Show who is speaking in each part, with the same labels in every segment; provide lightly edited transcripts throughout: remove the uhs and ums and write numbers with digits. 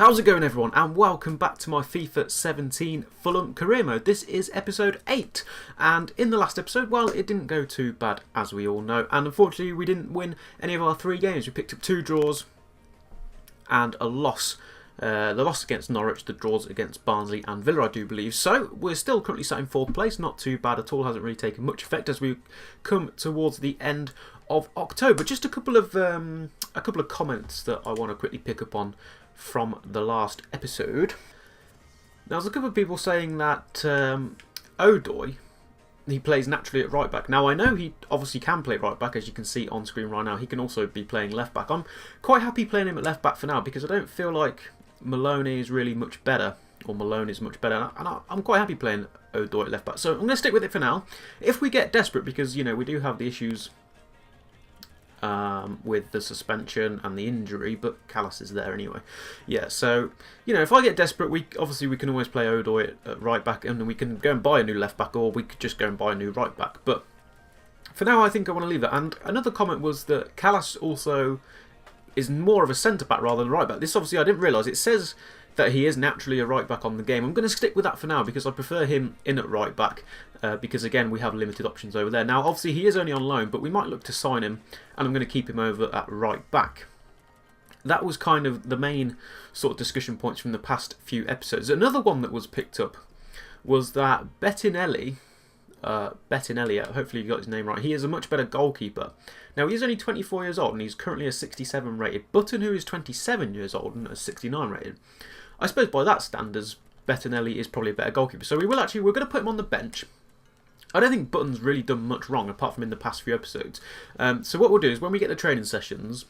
Speaker 1: How's it going, everyone, and welcome back to my FIFA 17 Fulham career mode. This is episode 8, and in the last episode, well, it didn't go too bad, as we all know, and unfortunately we didn't win any of our 3 games. We picked up 2 draws and a loss. The loss against Norwich, the draws against Barnsley and Villa, I do believe. So we're still currently sat in 4th place, not too bad at all, hasn't really taken much effect as we come towards the end of October. Just a couple of comments that I want to quickly pick up on from the last episode. Now, there's a couple of people saying that Odoi, he plays naturally at right back. Now, I know he obviously can play right back, as you can see on screen right now. He can also be playing left back. I'm quite happy playing him at left back for now because I don't feel like Maloney is really much better, or Malone is much better, and I'm quite happy playing Odoi at left back. So I'm going to stick with it for now. If we get desperate, because you know we do have the issues with the suspension and the injury, but Callas is there anyway. Yeah, so you know, if I get desperate, we can always play Odoi at right back, and we can go and buy a new left back, or we could just go and buy a new right back. But for now, I think I want to leave that. And another comment was that Callas also is more of a centre back rather than right back. This obviously I didn't realise. It says that he is naturally a right back on the game. I'm going to stick with that for now because I prefer him in at right back because again we have limited options over there. Now obviously he is only on loan, but we might look to sign him, and I'm going to keep him over at right back. That was kind of the main sort of discussion points from the past few episodes. Another one that was picked up was that Bettinelli, hopefully you got his name right, he is a much better goalkeeper. Now he is only 24 years old and he's currently a 67 rated. Button, who is 27 years old and a 69 rated. I suppose by that standards, Bettinelli is probably a better goalkeeper. So we're going to put him on the bench. I don't think Button's really done much wrong apart from in the past few episodes. So what we'll do is when we get the training sessions,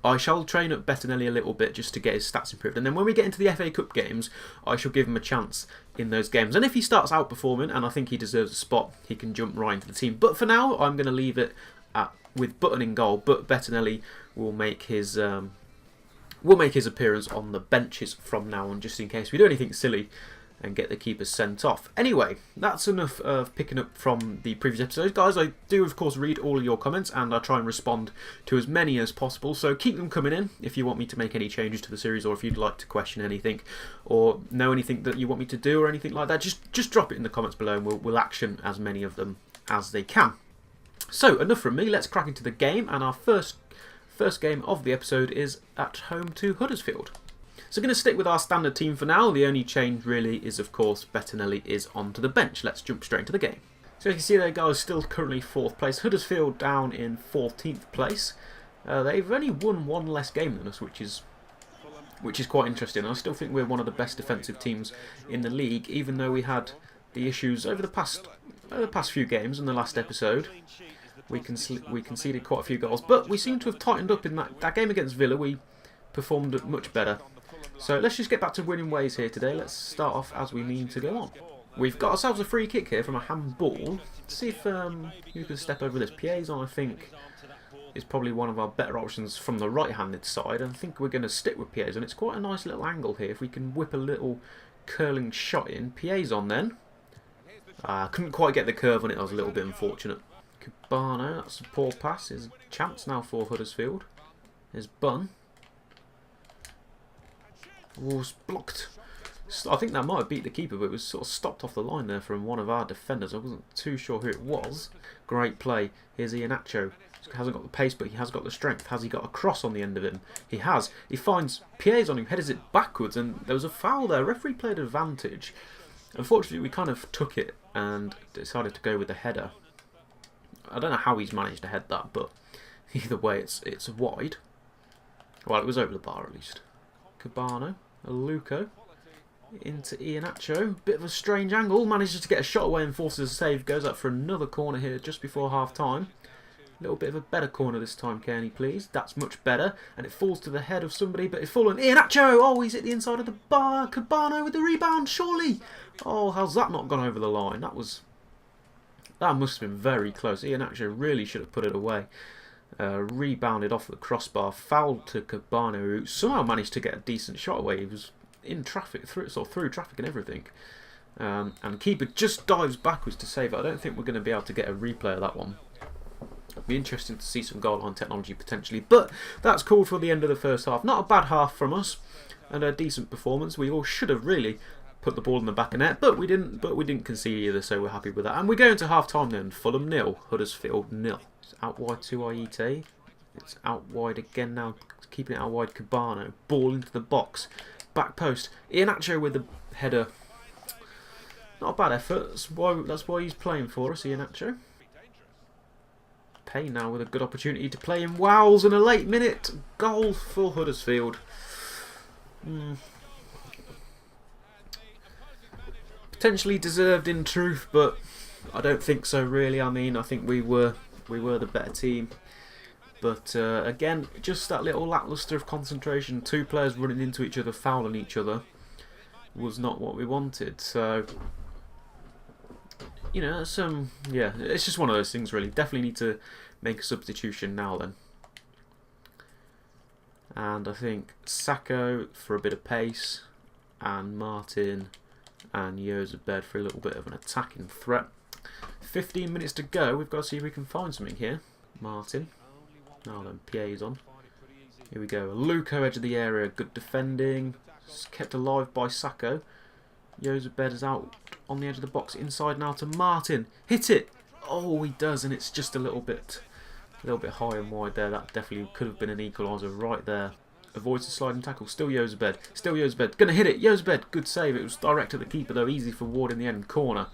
Speaker 1: I shall train up Bettinelli a little bit just to get his stats improved. And then when we get into the FA Cup games, I shall give him a chance in those games. And if he starts outperforming, and I think he deserves a spot, he can jump right into the team. But for now, I'm going to leave it with Button in goal. But Bettinelli will make his appearance on the benches from now on, just in case we do anything silly and get the keepers sent off. Anyway, that's enough of picking up from the previous episodes. Guys, I do, of course, read all of your comments, and I try and respond to as many as possible. So keep them coming in if you want me to make any changes to the series, or if you'd like to question anything, or know anything that you want me to do, or anything like that. Just drop it in the comments below, and we'll action as many of them as they can. So, enough from me. Let's crack into the game, and our first game of the episode is at home to Huddersfield. So going to stick with our standard team for now. The only change really is, of course, Bettinelli is onto the bench. Let's jump straight into the game. So you can see there, guys, still currently 4th place. Huddersfield down in 14th place. They've only won 1 less game than us, which is quite interesting. I still think we're one of the best defensive teams in the league, even though we had the issues over the past few games. In the last episode, we conceded quite a few goals, but we seem to have tightened up in that game against Villa. We performed much better. So let's just get back to winning ways here today. Let's start off as we mean to go on. We've got ourselves a free kick here from a handball. Let's see if you can step over this. Piazon, I think, is probably one of our better options from the right-handed side. I think we're going to stick with Piazon. It's quite a nice little angle here. If we can whip a little curling shot in. Piazon then. Couldn't quite get the curve on it. I was a little bit unfortunate. Cabano, that's a poor pass. There's a chance now for Huddersfield. There's Bunn. Was blocked. I think that might have beat the keeper, but it was sort of stopped off the line there from one of our defenders. I wasn't too sure who it was. Great play. Here's Iheanacho. He hasn't got the pace, but he has got the strength. Has he got a cross on the end of him? He has. He finds Piazon, who headers it backwards, and there was a foul there. Referee played advantage. Unfortunately, we kind of took it and decided to go with the header. I don't know how he's managed to head that, but either way, it's wide. Well, it was over the bar at least. Cabano, Luco, into Iheanacho. Bit of a strange angle. Manages to get a shot away and forces a save. Goes up for another corner here just before half time. A little bit of a better corner this time, Kearney, please. That's much better. And it falls to the head of somebody, but it's fallen. Iheanacho! Oh, he's at the inside of the bar. Cabano with the rebound, surely. Oh, how's that not gone over the line? That must have been very close. Iheanacho really should have put it away. Rebounded off the crossbar, fouled to Cabano, who somehow managed to get a decent shot away. He was in traffic, through traffic and everything. And keeper just dives backwards to save it. I don't think we're going to be able to get a replay of that one. It'll be interesting to see some goal line technology potentially, but that's called for the end of the first half. Not a bad half from us. and a decent performance. We all should have really put the ball in the back of net, but we didn't. But we didn't concede either, so we're happy with that. And we go into half time then. Fulham 0, Huddersfield 0. It's out wide to Aite. It's out wide again now, keeping it out wide. Cabano, ball into the box, back post. Iheanacho with the header. Not a bad effort. That's why he's playing for us, Iheanacho. Payne now with a good opportunity to play in Wales and a late minute goal for Huddersfield. Potentially deserved in truth, but I don't think so really. I mean, I think we were the better team. But again, just that little lacklustre of concentration, 2 players running into each other, fouling each other, was not what we wanted. So, you know, yeah, it's just one of those things really. Definitely need to make a substitution now then. And I think Sacco for a bit of pace, and Martin and Jozabed for a little bit of an attacking threat. 15 minutes to go. We've got to see if we can find something here. Martin. Now then, Pia's on. Here we go. Luco, edge of the area. Good defending. It's kept alive by Sacco. Jozabed is out on the edge of the box. Inside now to Martin. Hit it! Oh, he does, and it's just a little bit high and wide there. That definitely could have been an equaliser right there. Avoids the sliding tackle. Still Jozabed. Still Jozabed. Gonna hit it. Jozabed. Good save. It was direct at the keeper though. Easy for Ward in the end. Corner.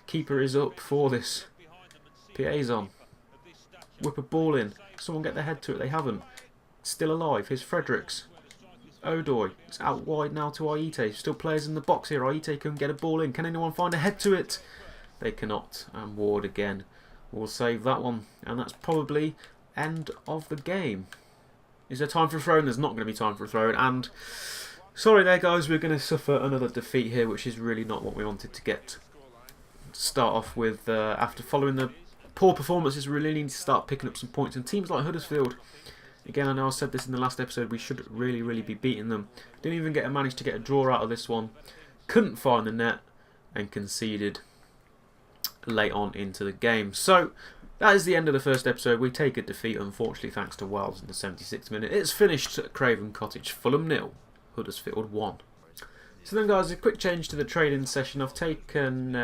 Speaker 1: Keeper is up for this. Pia's on. Whip a ball in. Someone get their head to it. They haven't. Still alive. Here's Fredericks. Odoi. It's out wide now to Aite. Still players in the box here. Aite can get a ball in. Can anyone find a head to it? They cannot. And Ward again will save that one. And that's probably end of the game. Is there time for a throw-in? There's not going to be time for a throw-in. And sorry there guys, we're going to suffer another defeat here, which is really not what we wanted to get. Start off with, after following the poor performances, we really need to start picking up some points. And teams like Huddersfield, again, I know I said this in the last episode, we should really be beating them. Didn't even manage to get a draw out of this one. Couldn't find the net and conceded late on into the game. So that is the end of the first episode. We take a defeat, unfortunately, thanks to Wells in the 76th minute. It's finished at Craven Cottage. Fulham 0, Huddersfield 1. So then guys, a quick change to the training session. I've taken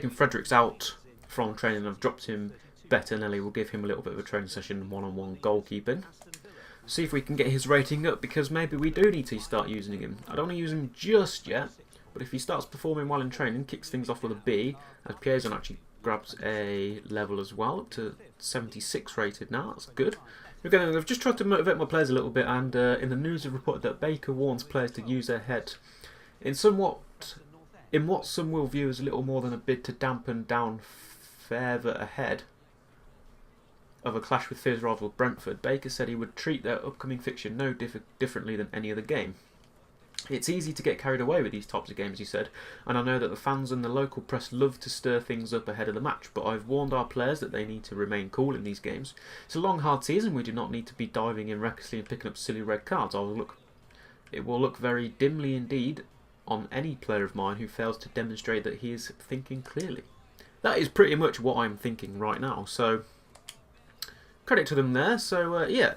Speaker 1: Fredericks out from training. I've dropped him Bettinelli. We'll give him a little bit of a training session, one-on-one goalkeeping. See if we can get his rating up, because maybe we do need to start using him. I don't want to use him just yet, but if he starts performing well in training, kicks things off with a B, as Piazon actually grabs a level as well, up to 76 rated now. That's good. Again, I've just tried to motivate my players a little bit, and in the news have reported that Baker warns players to use their head in what some will view as a little more than a bid to dampen down further ahead of a clash with fierce rival Brentford. Baker said he would treat their upcoming fixture no differently than any other game. It's easy to get carried away with these types of games, he said, and I know that the fans and the local press love to stir things up ahead of the match, but I've warned our players that they need to remain cool in these games. It's a long, hard season. We do not need to be diving in recklessly and picking up silly red cards. It will look very dimly indeed on any player of mine who fails to demonstrate that he is thinking clearly. That is pretty much what I'm thinking right now, so credit to them there. So yeah,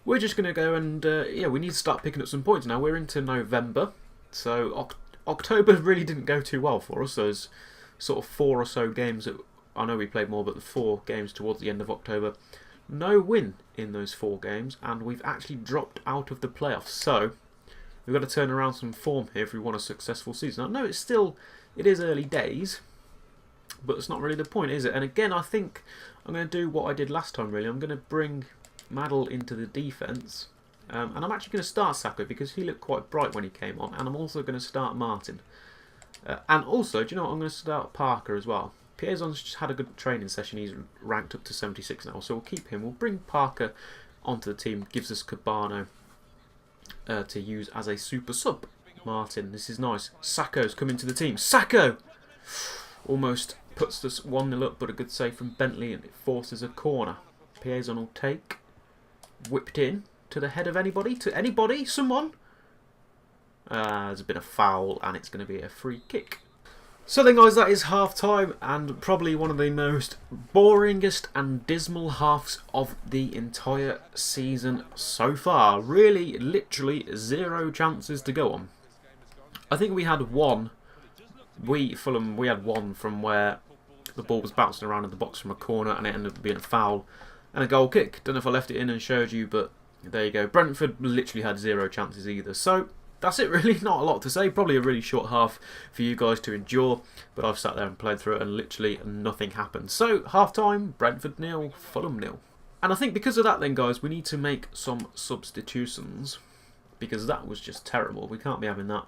Speaker 1: we're just going to go and yeah, we need to start picking up some points now. We're into November, so October really didn't go too well for us. There's sort of 4 or so games that, I know we played more, but the 4 games towards the end of October, no win in those 4 games, and we've actually dropped out of the playoffs. So we've got to turn around some form here if we want a successful season. I know it is early days, but it's not really the point, is it? And again, I think I'm going to do what I did last time, really. I'm going to bring Maddle into the defence. And I'm actually going to start Sacco because he looked quite bright when he came on. And I'm also going to start Martin. And also, do you know what? I'm going to start Parker as well. Piazon's just had a good training session. He's ranked up to 76 now. So we'll keep him. We'll bring Parker onto the team. Gives us Cabano to use as a super sub. Martin, this is nice. Sacco's come into the team. Sacco! Almost puts us 1-0 up, but a good save from Bentley, and it forces a corner. Piazon will take. Whipped in to the head of anybody. To anybody? Someone? There's been a foul, and it's going to be a free kick. So then guys, that is half time, and probably one of the most boringest and dismal halves of the entire season so far. Really, literally 0 chances to go on. I think we had one, Fulham, we had one from where the ball was bouncing around in the box from a corner and it ended up being a foul and a goal kick. Don't know if I left it in and showed you, but there you go. Brentford literally had 0 chances either. So that's it really, not a lot to say. Probably a really short half for you guys to endure, but I've sat there and played through it and literally nothing happened. So half time, Brentford 0, Fulham 0. And I think because of that then guys, we need to make some substitutions, because that was just terrible. We can't be having that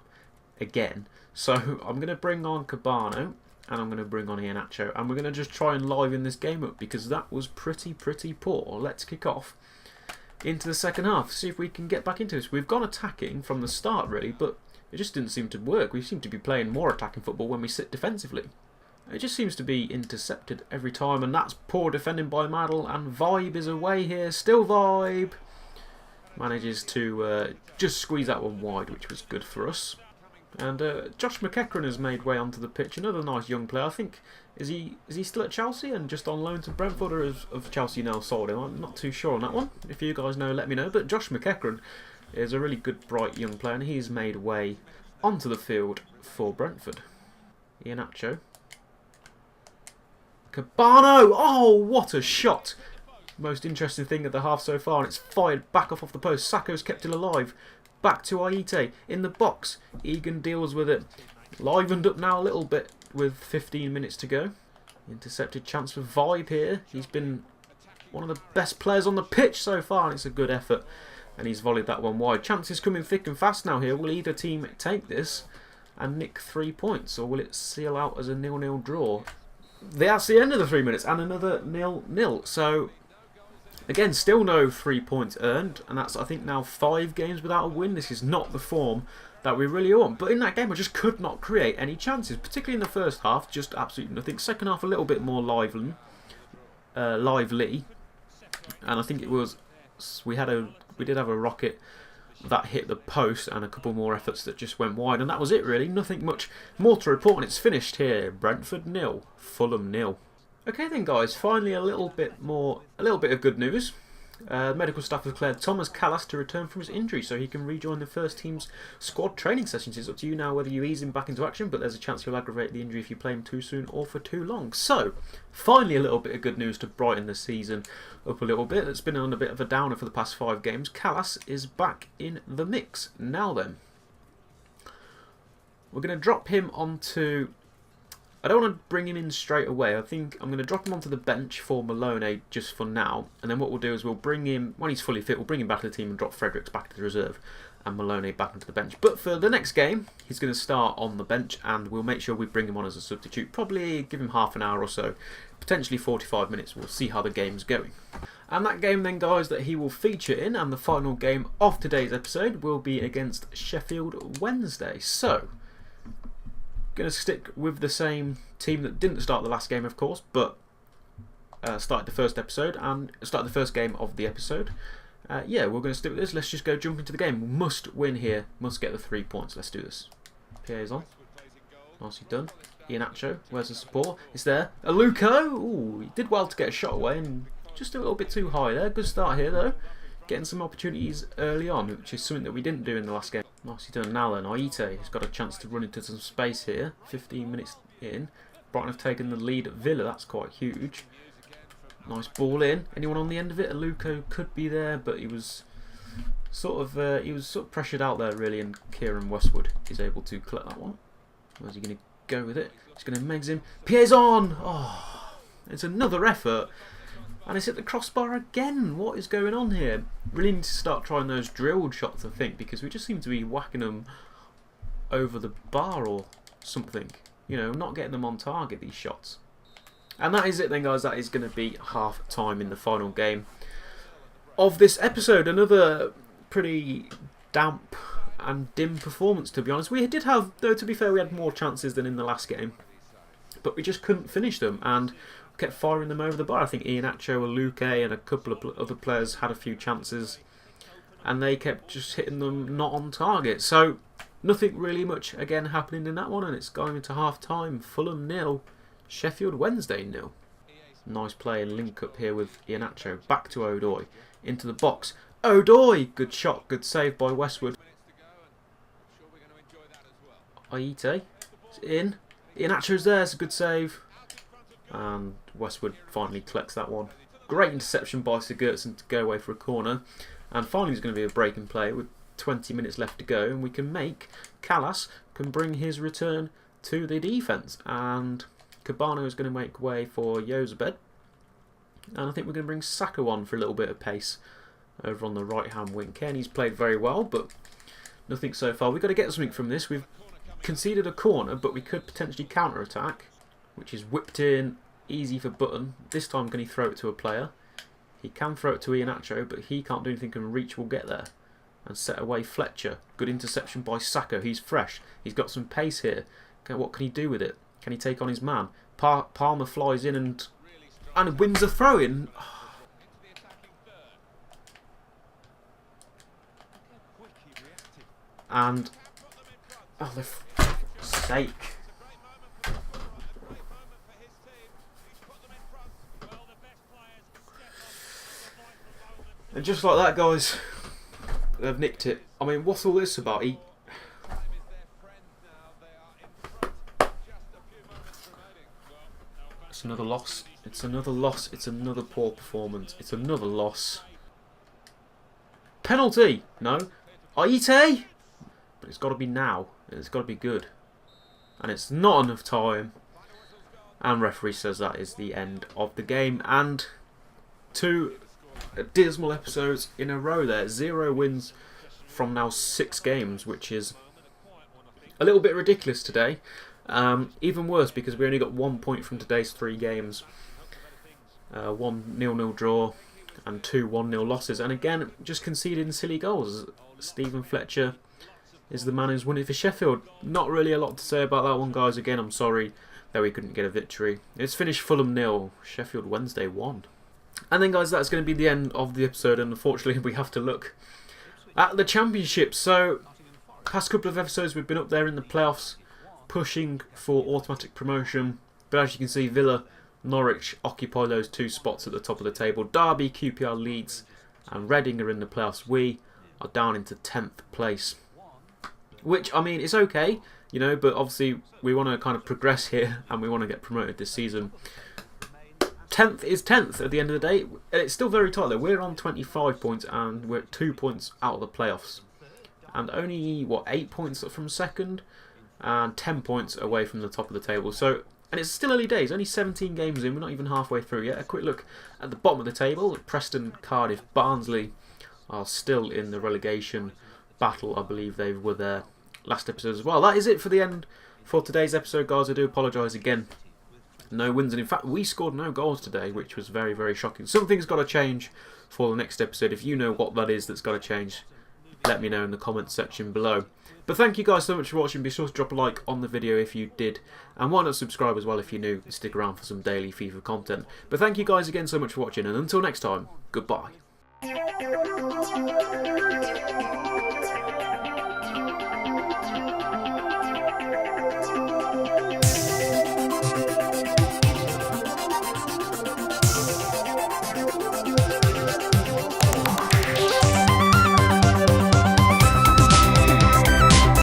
Speaker 1: again. So I'm going to bring on Cabano and I'm going to bring on Iheanacho, and we're going to just try and liven this game up because that was pretty poor. Let's kick off into the second half, see if we can get back into this. We've gone attacking from the start really, but it just didn't seem to work. We seem to be playing more attacking football when we sit defensively. It just seems to be intercepted every time, and that's poor defending by Maddle, and Vibe is away here. Still Vibe manages to just squeeze that one wide, which was good for us. And Josh McEachran has made way onto the pitch. Another nice young player. I think is he still at Chelsea and just on loan to Brentford, or have Chelsea now sold him? I'm not too sure on that one. If you guys know, let me know. But Josh McEachran is a really good, bright young player, and he's made way onto the field for Brentford. Iheanacho. Cabano! Oh, what a shot! Most interesting thing of the half so far, and it's fired back off the post. Sacco's kept it alive. Back to Aite in the box. Egan deals with it. Livened up now a little bit with 15 minutes to go. Intercepted chance for Vibe here. He's been one of the best players on the pitch so far, and it's a good effort. And he's volleyed that one wide. Chances coming thick and fast now here. Will either team take this and nick 3 points, or will it seal out as a 0-0 draw? That's the end of the 3 minutes, and another 0-0. So again, still no 3 points earned, and that's, I think, now 5 games without a win. This is not the form that we really want. But in that game, I just could not create any chances, particularly in the first half, just absolutely nothing. Second half, a little bit more lively, and I think it was we did have a rocket that hit the post, and a couple more efforts that just went wide, and that was it really. Nothing much more to report, and it's finished here. Brentford 0, Fulham 0. Okay then guys, finally a little bit of good news. Medical staff have declared Thomas Callas to return from his injury so he can rejoin the first team's squad training sessions. It's up to you now whether you ease him back into action, but there's a chance he'll aggravate the injury if you play him too soon or for too long. So, finally a little bit of good news to brighten the season up a little bit. It's been on a bit of a downer for the past 5 games. Callas is back in the mix. Now then, we're going to drop him onto... I don't want to bring him in straight away. I think I'm going to drop him onto the bench for Malone just for now. And then what we'll do is we'll bring him, when he's fully fit, we'll bring him back to the team and drop Fredericks back to the reserve and Malone back into the bench. But for the next game, he's going to start on the bench, and we'll make sure we bring him on as a substitute. Probably give him half an hour or so, potentially 45 minutes. We'll see how the game's going. And that game then, guys, that he will feature in, and the final game of today's episode, will be against Sheffield Wednesday. So, going to stick with the same team that didn't start the last game, of course, but started the first episode and started the first game of the episode. Yeah, we're going to stick with this. Let's just go jump into the game. Must win here. Must get the 3 points. Let's do this. PA's on. Nicely done. Iheanacho. Where's the support? It's there. Aluko. Ooh, he did well to get a shot away, and just a little bit too high there. Good start here though. Getting some opportunities early on, which is something that we didn't do in the last game. Nicely done now then. Aite has got a chance to run into some space here. 15 minutes in. Brighton have taken the lead at Villa. That's quite huge. Nice ball in. Anyone on the end of it? Aluko could be there, but he was sort of pressured out there really, and Kieran Westwood is able to collect that one. Where's he going to go with it? He's going to megs him. Piers on! Oh, it's another effort. And it's hit the crossbar again. What is going on here? Really need to start trying those drilled shots, I think, because we just seem to be whacking them over the bar or something. You know, not getting them on target, these shots. And that is it then, guys. That is going to be half time in the final game of this episode. Another pretty damp and dim performance, to be honest. We did have, though, to be fair, we had more chances than in the last game, but we just couldn't finish them, and kept firing them over the bar. I think Iheanacho, Luke, and a couple of other players had a few chances, and they kept just hitting them not on target. So nothing really much again happening in that one, and it's going into half time. Fulham 0, Sheffield Wednesday 0. Nice play and link up here with Iheanacho. Back to Odoi. Into the box. Odoi! Good shot, good save by Westwood. Aite. It's in. Iheanacho's there, it's a good save. And Westwood finally collects that one. Great interception by Sigurdsson to go away for a corner. And finally there's going to be a break in play with 20 minutes left to go. And we can make Callas can bring his return to the defence. And Cabano is going to make way for Jozabed. And I think we're going to bring Saka on for a little bit of pace over on the right-hand wing. Kenny's played very well, but nothing so far. We've got to get something from this. We've conceded a corner, but we could potentially counter-attack, which is whipped in, easy for Button. This time, can he throw it to a player? He can throw it to Iheanacho, but he can't do anything, and Reach will get there. And set away Fletcher. Good interception by Saka. He's fresh. He's got some pace here. What can he do with it? Can he take on his man? Palmer flies in and wins a throw-in. And oh, for sake! And just like that, guys, they've nicked it. I mean, what's all this about? It's another loss. It's another loss. It's another poor performance. It's another loss. Penalty? No. Aite? But it's got to be now. It's got to be good. And it's not enough time. And referee says that is the end of the game. And 2 dismal episodes in a row there. 0 wins from now 6 games, which is a little bit ridiculous today. Even worse because we only got 1 point from today's 3 games. 1 0-0 draw and 2 1-0 losses. And again, just conceding silly goals. Stephen Fletcher is the man who's won it for Sheffield. Not really a lot to say about that one, guys. Again, I'm sorry that we couldn't get a victory. It's finished Fulham 0, Sheffield Wednesday 1. And then, guys, that's going to be the end of the episode. And unfortunately, we have to look at the Championship. So, past couple of episodes, we've been up there in the playoffs, pushing for automatic promotion. But as you can see, Villa, Norwich occupy those 2 spots at the top of the table. Derby, QPR, Leeds and Reading are in the playoffs. We are down into 10th place. Which, I mean, it's okay, you know, but obviously we want to kind of progress here and we want to get promoted this season. 10th is 10th at the end of the day. It's still very tight though. We're on 25 points and we're 2 points out of the playoffs. And only, what, 8 points from second and 10 points away from the top of the table. So, and it's still early days, only 17 games in, we're not even halfway through yet. A quick look at the bottom of the table. Preston, Cardiff, Barnsley are still in the relegation battle. I believe they were there last episode as well. That is it for the end for today's episode, guys. I do apologise again. No wins, and in fact we scored no goals today, which was very, very shocking. Something's got to change for the next episode. If you know what that is that's got to change, let me know in the comments section below. But thank you guys so much for watching. Be sure to drop a like on the video if you did, and why not subscribe as well if you're new. Stick around for some daily FIFA content. But thank you guys again so much for watching, and until next time, goodbye.